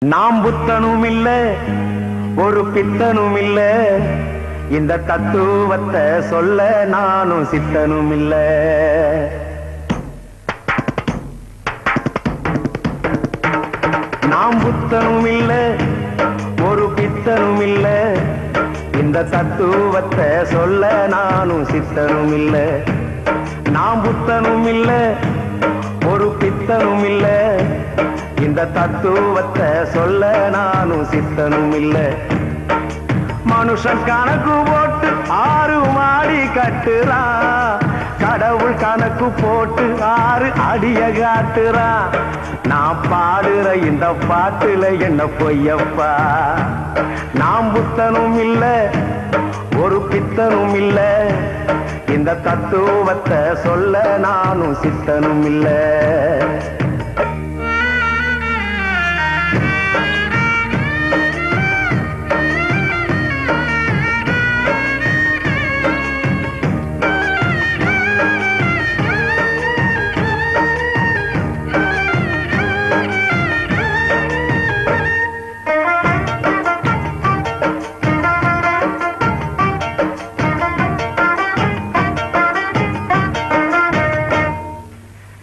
நாம் புத்தனும் இல்ல ஒரு பித்தனும் இல்ல இந்த தத்துவத்தை சொல்ல நானும் சித்தனும் இல்ல. நாம் புத்தனும் இல்ல ஒரு பித்தனும் இல்ல இந்த தத்துவத்தை சொல்ல நானும் சித்தனும் இல்ல. நாம் புத்தனும் இல்ல ஒரு பித்தனும் இல்ல இந்த தத்துவத்தை சொல்ல நானும் சித்தனும் இல்ல. மனுஷன் கணக்கு போட்டு 6 மாடி கட்டுறான், கடவுள் கணக்கு போட்டு 6 அடிய காட்டுறான். நான் பாடுற இந்த பாட்டுல என்ன பொய்யப்பா. நாம் புத்தனும் இல்ல ஒரு பித்தனும் இல்ல இந்த தத்துவத்தை சொல்ல நானும் சித்தனும் இல்ல.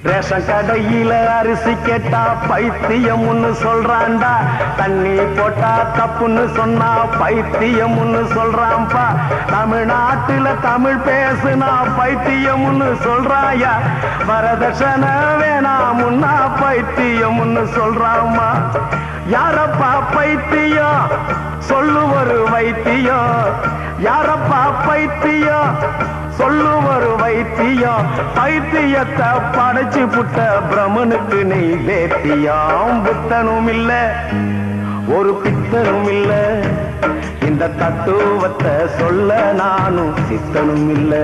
ரேஷன் கடையில அரிசி கேட்டா பைத்தியம்னு சொல்றான்டா, தண்ணி போட்டா தப்புன்னு சொன்னா பைத்தியம்னு சொல்றான்பா. தமிழ்நாட்டுல தமிழ் பேசுனா பைத்தியம்னு சொல்றாயா, வரதட்சண வேணாமுன்னா பைத்தியம்னு சொல்றாமா. யாரப்பா பைத்தியம் சொல்லு ஒரு வைத்தியம், யாரப்பா பைத்தியம் சொல்லு ஒரு வைத்தியம். பைத்தியத்தை படைச்சு புட்ட பிரமனுக்கு நெய் வேத்தியம். புத்தனும் இல்ல ஒரு பித்தனும் இல்ல இந்த தத்துவத்தை சொல்ல நானும் சித்தனும் இல்ல.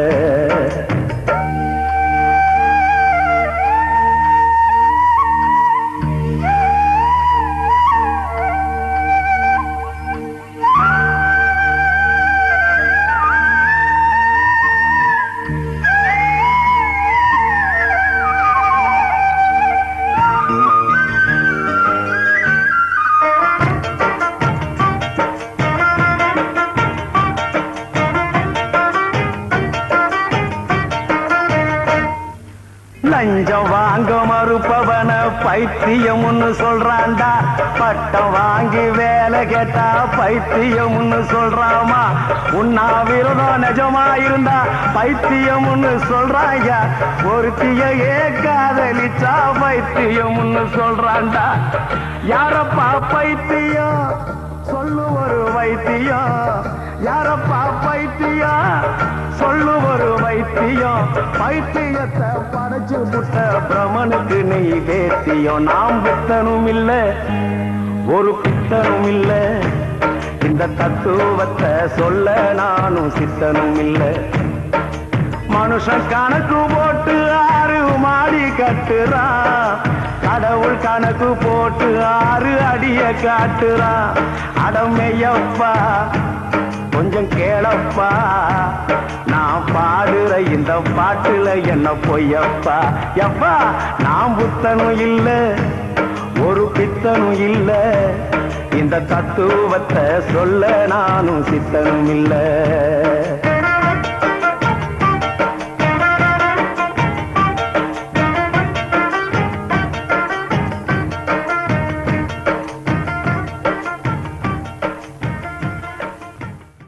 லஞ்சம் வாங்க மறுப்பவன பைத்தியம்னு சொல்றான்டா, பட்டம் வாங்கி வேலை கேட்டா பைத்தியம்னு சொல்றாமா. உண்ணாவிரதம் நிஜமா இருந்தா பைத்தியம்னு சொல்றாங்க, ஒருத்தியே காதலிச்சா பைத்தியம்னு சொல்றான்டா. யாரப்பா பைத்தியம் சொல்லு ஒரு வைத்தியம், யாரப்பா பைத்தியம் சொல்லு ஒரு வைத்தியம். பைத்தியத்தை படைச்சு புட்ட பிரமனுக்கு நெய் வேத்தியம். நாம் பித்தனும் இல்ல ஒரு பித்தனும் இல்ல இந்த தத்துவத்தை சொல்ல நானும் சித்தனும் இல்ல. மனுஷன் கணக்கு போட்டு 6 மாடி கட்டுறான், கடவுள் கணக்கு போட்டு 6 அடிய காட்டுறான். அடமையப்பா கொஞ்சம் கேளப்பா, நான் பாடுற இந்த பாட்டுல என்ன பொய்யப்பா. எப்பா நான் புத்தனும் இல்ல ஒரு பித்தனும் இல்ல இந்த தத்துவத்தை சொல்ல நானும் சித்தனும் இல்ல.